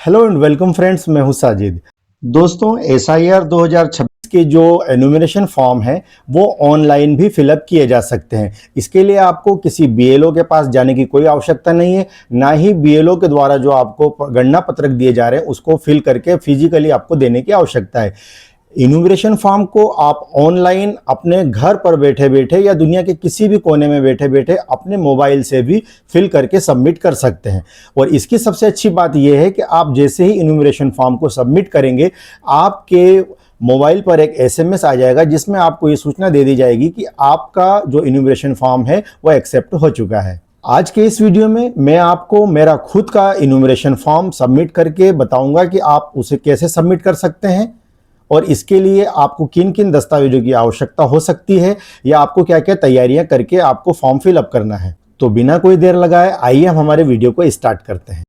Hello and welcome friends, मैं हूं साजिद। दोस्तों, एसआईआर 2026 के जो एनुमरेशन फॉर्म है वो ऑनलाइन भी फिलअप किए जा सकते हैं। इसके लिए आपको किसी बीएलओ के पास जाने की कोई आवश्यकता नहीं है, ना ही बीएलओ के द्वारा जो आपको गणना पत्रक दिए जा रहे हैं उसको फिल करके फिजिकली आपको देने की आवश्यकता है। इन्यूमरेशन फॉर्म को आप ऑनलाइन अपने घर पर बैठे बैठे या दुनिया के किसी भी कोने में बैठे बैठे अपने मोबाइल से भी फिल करके सबमिट कर सकते हैं। और इसकी सबसे अच्छी बात यह है कि आप जैसे ही इन्यूमरेशन फॉर्म को सबमिट करेंगे, आपके मोबाइल पर एक एसएमएस आ जाएगा जिसमें आपको ये सूचना दे दी जाएगी कि आपका जो इन्यूमरेशन फॉर्म है वह एक्सेप्ट हो चुका है। आज के इस वीडियो में मैं आपको मेरा खुद का इन्यूमरेशन फॉर्म सबमिट करके बताऊंगा कि आप उसे कैसे सबमिट कर सकते हैं और इसके लिए आपको किन किन दस्तावेजों की आवश्यकता हो सकती है या आपको क्या क्या तैयारियां करके आपको फॉर्म फिल अप करना है। तो बिना कोई देर लगाए आइए हम हमारे वीडियो को स्टार्ट करते हैं।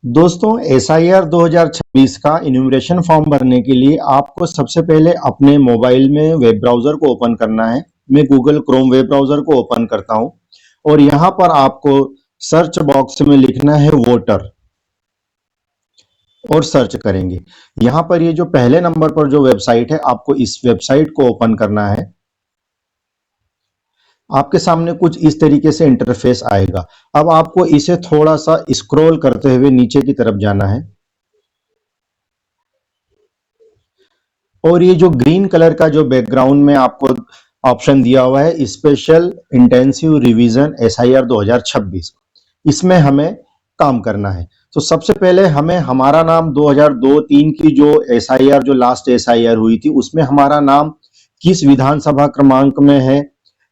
दोस्तों, एसआईआर 2026 का इन्यूमरेशन फॉर्म भरने के लिए आपको सबसे पहले अपने मोबाइल में वेब ब्राउजर को ओपन करना है। मैं गूगल क्रोम वेब ब्राउजर को ओपन करता हूं और यहां पर आपको सर्च बॉक्स में लिखना है वोटर और सर्च करेंगे। यहां पर ये जो पहले नंबर पर जो वेबसाइट है, आपको इस वेबसाइट को ओपन करना है। आपके सामने कुछ इस तरीके से इंटरफेस आएगा। अब आपको इसे थोड़ा सा स्क्रॉल करते हुए नीचे की तरफ जाना है और ये जो ग्रीन कलर का जो बैकग्राउंड में आपको ऑप्शन दिया हुआ है, स्पेशल इंटेंसिव रिवीजन एसआईआर 2026, इसमें हमें काम करना है। तो सबसे पहले हमें हमारा नाम 2002-3 की जो एसआईआर, जो लास्ट एसआईआर हुई थी, उसमें हमारा नाम किस विधानसभा क्रमांक में है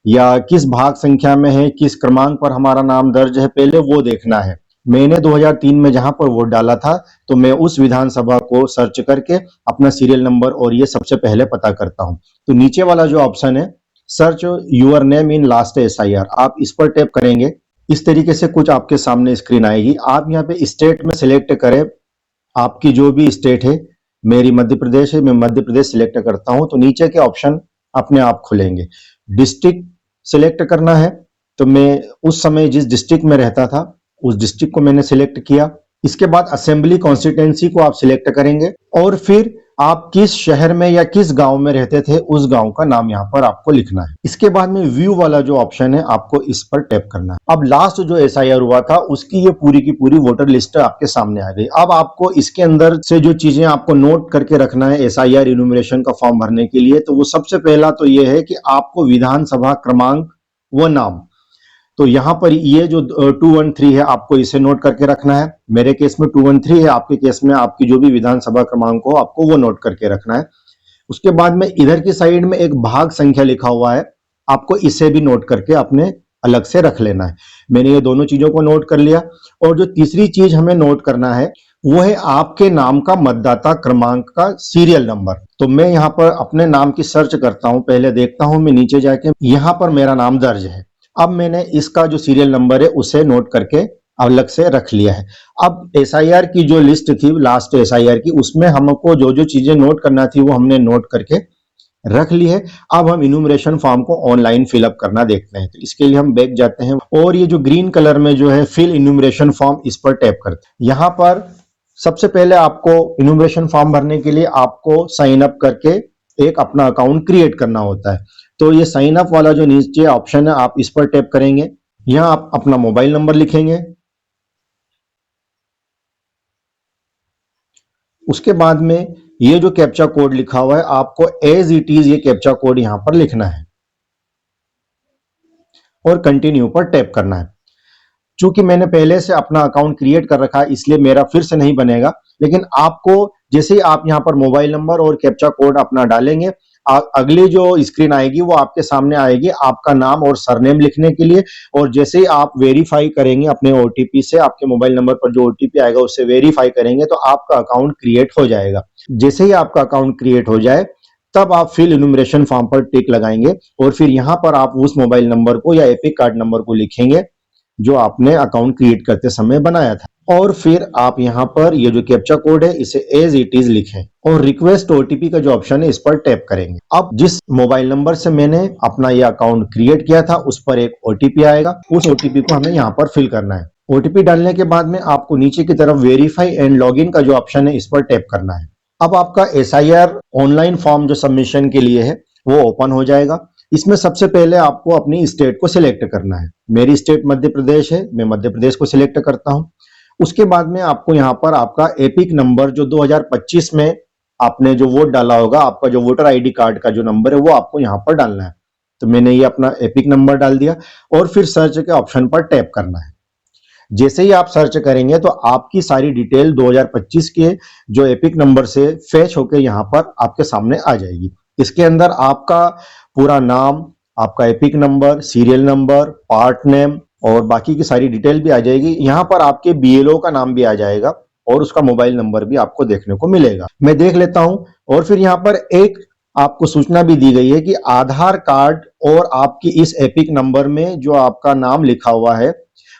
या किस भाग संख्या में है, किस क्रमांक पर हमारा नाम दर्ज है, पहले वो देखना है। मैंने 2003 में जहां पर वोट डाला था तो मैं उस विधानसभा को सर्च करके अपना सीरियल नंबर और ये सबसे पहले पता करता हूं। तो नीचे वाला जो ऑप्शन है, search your name in last SIR, आप इस पर टैप करेंगे। इस तरीके से कुछ आपके सामने स्क्रीन आएगी। आप यहाँ पे स्टेट में सिलेक्ट करें, आपकी जो भी स्टेट है। मेरी मध्य प्रदेश है, मैं मध्य प्रदेश सिलेक्ट करता हूं तो नीचे के ऑप्शन अपने आप खुलेंगे। डिस्ट्रिक्ट सिलेक्ट करना है तो मैं उस समय जिस डिस्ट्रिक्ट में रहता था उस डिस्ट्रिक्ट को मैंने सिलेक्ट किया। इसके बाद असेंबली कॉन्स्टिट्यूएंसी को आप सिलेक्ट करेंगे और फिर आप किस शहर में या किस गांव में रहते थे उस गांव का नाम यहां पर आपको लिखना है। इसके बाद में व्यू वाला जो ऑप्शन है, आपको इस पर टैप करना है। अब लास्ट जो एसआईआर हुआ था उसकी ये पूरी की पूरी वोटर लिस्ट आपके सामने आ गई। अब आपको इसके अंदर से जो चीजें आपको नोट करके रखना है एसआईआर इन्यूमरेशन का फॉर्म भरने के लिए, तो वो सबसे पहला तो ये है कि आपको विधानसभा क्रमांक व नाम, तो यहां पर ये जो 213 है आपको इसे नोट करके रखना है। मेरे केस में 213 है, आपके केस में आपकी जो भी विधानसभा क्रमांक हो आपको वो नोट करके रखना है। उसके बाद में इधर की साइड में एक भाग संख्या लिखा हुआ है, आपको इसे भी नोट करके अपने अलग से रख लेना है। मैंने ये दोनों चीजों को नोट कर लिया। और जो तीसरी चीज हमें नोट करना है वो है आपके नाम का मतदाता क्रमांक का सीरियल नंबर। तो मैं यहाँ पर अपने नाम की सर्च करता हूँ, पहले देखता हूँ मैं नीचे जाके, यहाँ पर मेरा नाम दर्ज है। अब मैंने इसका जो सीरियल नंबर है उसे नोट करके अलग से रख लिया है। अब एसआईआर की जो लिस्ट थी लास्ट एसआईआर की, उसमें हमको जो जो चीजें नोट करना थी वो हमने नोट करके रख ली है। अब हम इन्यूमरेशन फॉर्म को ऑनलाइन फिलअप करना देखते हैं। तो इसके लिए हम बैक जाते हैं और ये जो ग्रीन कलर में जो है फिल इन्यूमरेशन फॉर्म, इस पर टैप करते हैं। यहाँ पर सबसे पहले आपको इन्यूमरेशन फॉर्म भरने के लिए आपको साइन अप करके एक अपना अकाउंट क्रिएट करना होता है। तो ये साइन अप वाला जो नीचे ऑप्शन है आप इस पर टैप करेंगे। यहां आप अपना मोबाइल नंबर लिखेंगे। उसके बाद में ये जो कैप्चा कोड लिखा हुआ है आपको एज इट इज ये कैप्चा कोड यहां पर लिखना है और कंटिन्यू पर टैप करना है। चूंकि मैंने पहले से अपना अकाउंट क्रिएट कर रखा है इसलिए मेरा फिर से नहीं बनेगा, लेकिन आपको जैसे ही आप यहां पर मोबाइल नंबर और कैप्चा कोड अपना डालेंगे, अगली जो स्क्रीन आएगी वो आपके सामने आएगी आपका नाम और सरनेम लिखने के लिए। और जैसे ही आप वेरीफाई करेंगे अपने ओटीपी से, आपके मोबाइल नंबर पर जो ओटीपी आएगा उससे वेरीफाई करेंगे तो आपका अकाउंट क्रिएट हो जाएगा। जैसे ही आपका अकाउंट क्रिएट हो जाए तब आप फिल इन्यूमरेशन फॉर्म पर टिक लगाएंगे और फिर यहां पर आप उस मोबाइल नंबर को या एपिक कार्ड नंबर को लिखेंगे जो आपने अकाउंट क्रिएट करते समय बनाया था। और फिर आप यहां पर ये जो कैप्चा कोड है इसे एज इट इज लिखें और रिक्वेस्ट ओटीपी का जो ऑप्शन है इस पर टैप करेंगे। अब जिस मोबाइल नंबर से मैंने अपना ये अकाउंट क्रिएट किया था उस पर एक ओटीपी आएगा, उस ओटीपी को हमें यहां पर फिल करना है। ओटीपी डालने के बाद में आपको नीचे की तरफ वेरीफाई एंड लॉगिन का जो ऑप्शन है इस पर टैप करना है। अब आपका एसआईआर ऑनलाइन फॉर्म जो सबमिशन के लिए है वो ओपन हो जाएगा। इसमें सबसे पहले आपको अपनी स्टेट को सिलेक्ट करना है। मेरी स्टेट मध्य प्रदेश है, मैं मध्य प्रदेश को सिलेक्ट करता हूं। उसके बाद में आपको यहाँ पर आपका एपिक नंबर जो 2025 में आपने जो वोट डाला होगा, आपका जो वोटर आईडी कार्ड का जो नंबर है वो आपको यहाँ पर डालना है। तो मैंने ये अपना एपिक नंबर डाल दिया और फिर सर्च के ऑप्शन पर टैप करना है। जैसे ही आप सर्च करेंगे तो आपकी सारी डिटेल 2025 के जो एपिक नंबर से फैच होकर यहाँ पर आपके सामने आ जाएगी। इसके अंदर आपका पूरा नाम, आपका epic number, serial number, part name और बाकी की सारी डिटेल भी आ जाएगी। यहाँ पर आपके बीएलओ का नाम भी आ जाएगा और उसका मोबाइल नंबर भी आपको देखने को मिलेगा। मैं देख लेता हूं। और फिर यहाँ पर एक आपको सूचना भी दी गई है कि आधार कार्ड और आपकी इस एपिक नंबर में जो आपका नाम लिखा हुआ है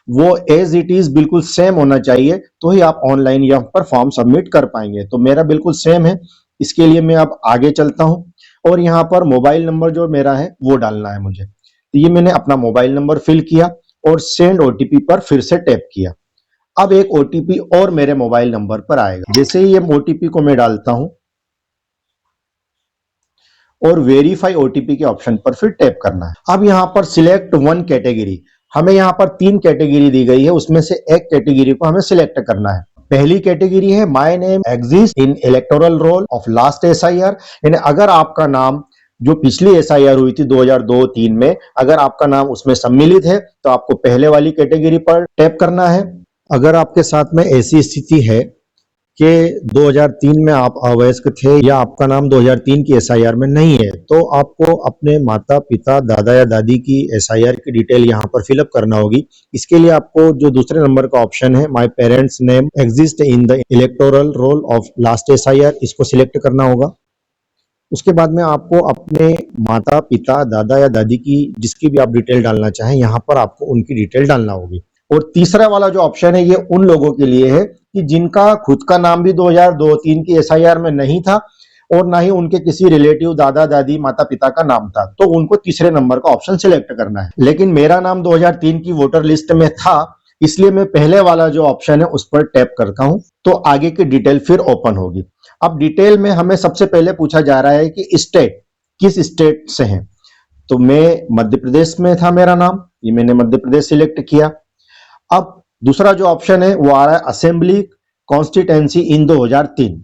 वो एज इट इज बिल्कुल सेम होना चाहिए, तो ही आप ऑनलाइन यहाँ पर फॉर्म सबमिट कर पाएंगे। तो मेरा बिल्कुल सेम है। इसके लिए मैं अब आगे चलता हूं और यहाँ पर मोबाइल नंबर जो मेरा है वो डालना है मुझे। तो ये मैंने अपना मोबाइल नंबर फिल किया और सेंड ओटीपी पर फिर से टैप किया। अब एक ओटीपी और मेरे मोबाइल नंबर पर आएगा। जैसे ही ये ओटीपी को मैं डालता हूं और वेरीफाई ओटीपी के ऑप्शन पर फिर टैप करना है। अब यहाँ पर सिलेक्ट वन कैटेगरी, हमें यहाँ पर 3 कैटेगरी दी गई है, उसमें से एक कैटेगरी को हमें सिलेक्ट करना है। पहली कैटेगरी है my name exist in electoral roll of last SIR, यानी अगर आपका नाम जो पिछली एसआईआर हुई थी 2002-3 में, अगर आपका नाम उसमें सम्मिलित है तो आपको पहले वाली कैटेगरी पर टैप करना है। अगर आपके साथ में ऐसी स्थिति है कि 2003 में आप अवयस्क थे या आपका नाम 2003 की एसआईआर में नहीं है, तो आपको अपने माता पिता, दादा या दादी की एसआईआर की डिटेल यहाँ पर फिलअप करना होगी। इसके लिए आपको जो दूसरे नंबर का ऑप्शन है my parents name exist in the electoral roll of last SIR, इसको सिलेक्ट करना होगा। उसके बाद में आपको अपने माता पिता, दादा या दादी की जिसकी भी आप डिटेल डालना चाहें यहाँ पर आपको उनकी डिटेल डालना होगी। और तीसरा वाला जो ऑप्शन है ये उन लोगों के लिए है कि जिनका खुद का नाम भी 2002-3 की एसआईआर में नहीं था और ना ही उनके किसी रिलेटिव, दादा दादी, माता पिता का नाम था, तो उनको तीसरे नंबर का ऑप्शन सिलेक्ट करना है। लेकिन मेरा नाम 2003 की वोटर लिस्ट में था, इसलिए मैं पहले वाला जो ऑप्शन है उस पर टैप करता हूं तो आगे की डिटेल फिर ओपन होगी। अब डिटेल में हमें सबसे पहले पूछा जा रहा है कि स्टेट, किस स्टेट से हैं। तो मैं मध्य प्रदेश में था मेरा नाम, ये मैंने मध्य प्रदेश सिलेक्ट किया। अब दूसरा जो ऑप्शन है वो आ रहा है असेंबली कॉन्स्टिट्यूएंसी इन 2003।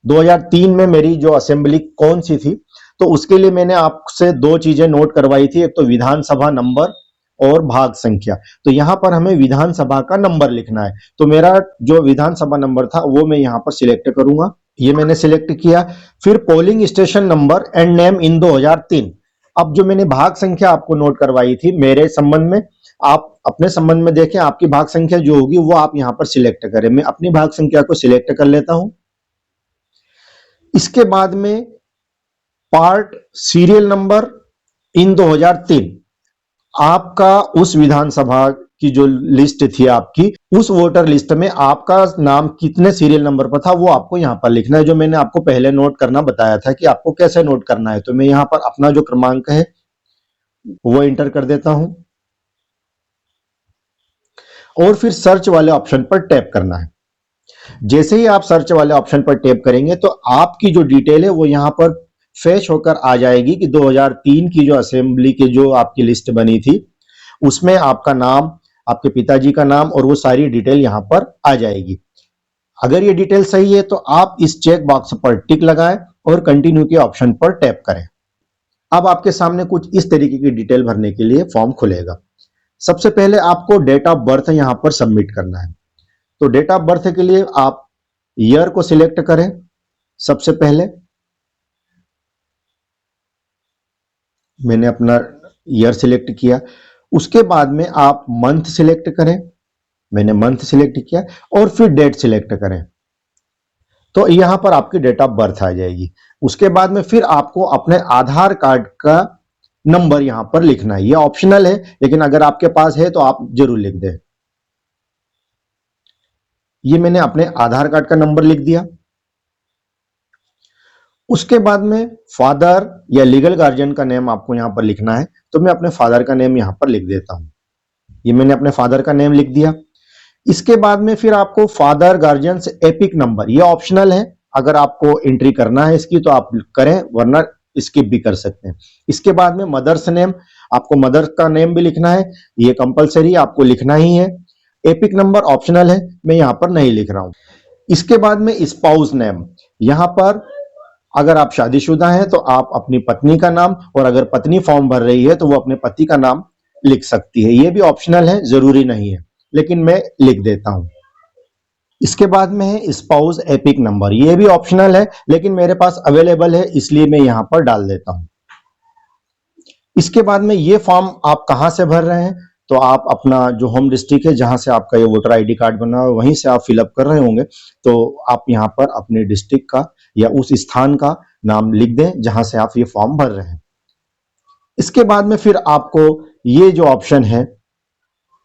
2003 में मेरी जो असेंबली कौन सी थी, तो उसके लिए मैंने आपसे 2 चीजें नोट करवाई थी, एक तो विधानसभा नंबर और भाग संख्या। तो यहां पर हमें विधानसभा का नंबर लिखना है, तो मेरा जो विधानसभा नंबर था वो मैं यहां पर सिलेक्ट करूंगा। ये मैंने सिलेक्ट किया। फिर polling station number and name in 2003। अब जो मैंने भाग संख्या आपको नोट करवाई थी मेरे संबंध में, आप अपने संबंध में देखें आपकी भाग संख्या जो होगी वो आप यहां पर सिलेक्ट करें। मैं अपनी भाग संख्या को सिलेक्ट कर लेता हूं। इसके बाद में पार्ट सीरियल नंबर इन 2003, आपका उस विधानसभा की जो लिस्ट थी आपकी, उस वोटर लिस्ट में आपका नाम कितने सीरियल नंबर पर था वो आपको यहां पर लिखना है, जो मैंने आपको पहले नोट करना बताया था कि आपको कैसे नोट करना है। तो मैं यहां पर अपना जो क्रमांक है वो एंटर कर देता हूं और फिर सर्च वाले ऑप्शन पर टैप करना है। जैसे ही आप सर्च वाले ऑप्शन पर टैप करेंगे तो आपकी जो डिटेल है वो यहां पर फैच होकर आ जाएगी कि 2003 की जो असेंबली की जो आपकी लिस्ट बनी थी उसमें आपका नाम, आपके पिताजी का नाम और वो सारी डिटेल यहां पर आ जाएगी। अगर ये डिटेल सही है तो आप इस चेक बॉक्स पर टिक लगाएं और कंटिन्यू के ऑप्शन पर टैप करें। अब आपके सामने कुछ इस तरीके की डिटेल भरने के लिए फॉर्म खुलेगा। सबसे पहले आपको डेट ऑफ बर्थ यहां पर सबमिट करना है। तो डेट ऑफ बर्थ के लिए आप ईयर को सिलेक्ट करें। सबसे पहले मैंने अपना ईयर सिलेक्ट किया। उसके बाद में आप मंथ सिलेक्ट करें, मैंने मंथ सिलेक्ट किया और फिर डेट सिलेक्ट करें, तो यहां पर आपकी डेट ऑफ बर्थ आ जाएगी। उसके बाद में फिर आपको अपने आधार कार्ड का नंबर यहां पर लिखना है। यह ऑप्शनल है, लेकिन अगर आपके पास है तो आप जरूर लिख दें। ये मैंने अपने आधार कार्ड का नंबर लिख दिया। उसके बाद में फादर या लीगल गार्जियन का नेम आपको यहां पर लिखना है, तो मैं अपने फादर का नेम यहां पर लिख देता हूं। ये मैंने अपने फादर का नेम लिख दिया। इसके बाद में फिर आपको फादर गार्जियंस एपिक नंबर, ये ऑप्शनल है, अगर आपको एंट्री करना है इसकी तो आप करें, वरना स्किप भी कर सकते हैं। इसके बाद में मदर्स नेम, आपको मदर का नेम भी लिखना है, ये कंपलसरी आपको लिखना ही है। एपिक नंबर ऑप्शनल है, मैं यहां पर नहीं लिख रहा हूं। इसके बाद में स्पाउस नेम, यहां पर अगर आप शादीशुदा हैं तो आप अपनी पत्नी का नाम, और अगर पत्नी फॉर्म भर रही है तो वो अपने पति का नाम लिख सकती है। ये भी ऑप्शनल है, जरूरी नहीं है, लेकिन मैं लिख देता हूं। इसके बाद में है स्पाउस एपिक नंबर, ये भी ऑप्शनल है, लेकिन मेरे पास अवेलेबल है इसलिए मैं यहां पर डाल देता हूं। इसके बाद में ये फॉर्म आप कहां से भर रहे हैं, तो आप अपना जो होम डिस्ट्रिक्ट है, जहां से आपका ये वोटर आईडी कार्ड बना हुआ है, वहीं से आप फिलअप कर रहे होंगे, तो आप यहां पर अपने डिस्ट्रिक्ट का या उस स्थान का नाम लिख दें जहां से आप ये फॉर्म भर रहे हैं। इसके बाद में फिर आपको ये जो ऑप्शन है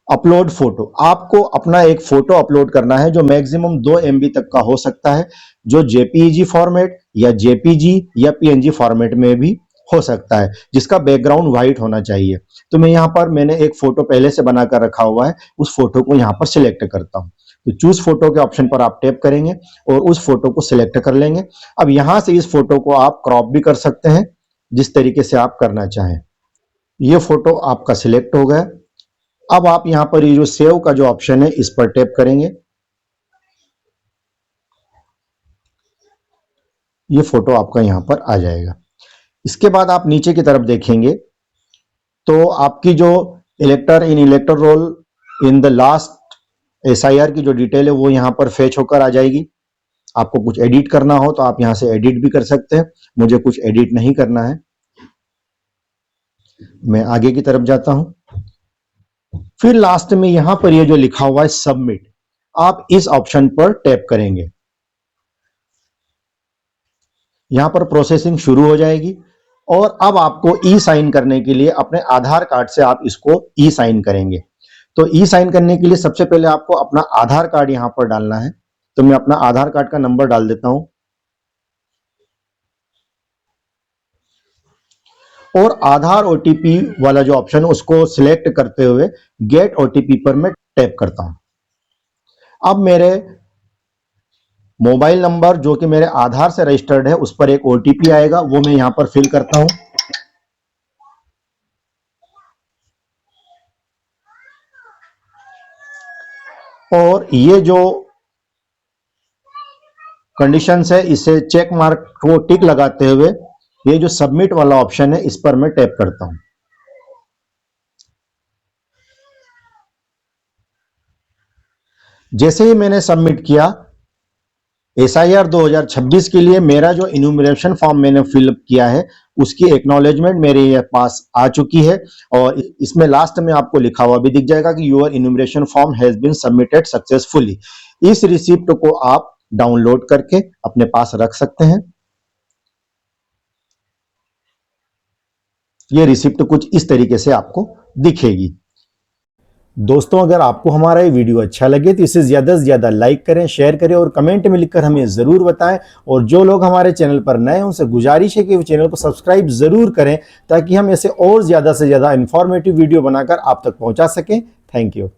अपलोड फोटो, आपको अपना एक फोटो अपलोड करना है जो मैक्सिमम 2 MB तक का हो सकता है, जो JPEG फॉर्मेट या JPG या PNG फॉर्मेट में भी हो सकता है, जिसका बैकग्राउंड व्हाइट होना चाहिए। तो मैं यहाँ पर मैंने एक फोटो पहले से बनाकर रखा हुआ है, उस फोटो को यहाँ पर सिलेक्ट करता हूँ। तो चूज फोटो के ऑप्शन पर आप टैप करेंगे और उस फोटो को सिलेक्ट कर लेंगे। अब यहाँ से इस फोटो को आप क्रॉप भी कर सकते हैं, जिस तरीके से आप करना चाहें। ये फोटो आपका सिलेक्ट हो गया। अब आप यहां पर ये जो सेव का जो ऑप्शन है इस पर टैप करेंगे, ये फोटो आपका यहां पर आ जाएगा। इसके बाद आप नीचे की तरफ देखेंगे तो आपकी जो elector in elector roll in the last SIR की जो डिटेल है वो यहां पर फेच होकर आ जाएगी। आपको कुछ एडिट करना हो तो आप यहां से एडिट भी कर सकते हैं, मुझे कुछ एडिट नहीं करना है। मैं आगे की तरफ जाता हूं। फिर लास्ट में यहां पर ये जो लिखा हुआ है सबमिट, आप इस ऑप्शन पर टैप करेंगे। यहां पर प्रोसेसिंग शुरू हो जाएगी और अब आपको ई साइन करने के लिए अपने आधार कार्ड से आप इसको ई साइन करेंगे। तो ई साइन करने के लिए सबसे पहले आपको अपना आधार कार्ड यहां पर डालना है। तो मैं अपना आधार कार्ड का नंबर डाल देता हूं और आधार OTP वाला जो ऑप्शन है उसको सिलेक्ट करते हुए गेट OTP पर मैं टैप करता हूं। अब मेरे मोबाइल नंबर जो कि मेरे आधार से रजिस्टर्ड है उस पर एक OTP आएगा, वो मैं यहां पर फिल करता हूं। और ये जो कंडीशंस है इसे चेक मार्क को टिक लगाते हुए ये जो सबमिट वाला ऑप्शन है इस पर मैं टैप करता हूं। जैसे ही मैंने सबमिट किया, SIR 2026 के लिए मेरा जो इन्यूमरेशन फॉर्म मैंने फिल किया है उसकी एक्नॉलेजमेंट मेरे पास आ चुकी है और इसमें लास्ट में आपको लिखा हुआ भी दिख जाएगा कि your enumeration form has been submitted successfully. इस रिसिप्ट को आप डाउनलोड करके अपने पास रख सकते हैं। ये रिसिप्ट कुछ इस तरीके से आपको दिखेगी। दोस्तों, अगर आपको हमारा ये वीडियो अच्छा लगे तो इसे ज़्यादा से ज़्यादा लाइक करें, शेयर करें और कमेंट में लिखकर हमें ज़रूर बताएं। और जो लोग हमारे चैनल पर नए हैं उनसे गुजारिश है कि वो चैनल को सब्सक्राइब ज़रूर करें ताकि हम ऐसे और ज़्यादा से ज़्यादा इंफॉर्मेटिव वीडियो बनाकर आप तक पहुंचा सकें। Thank you.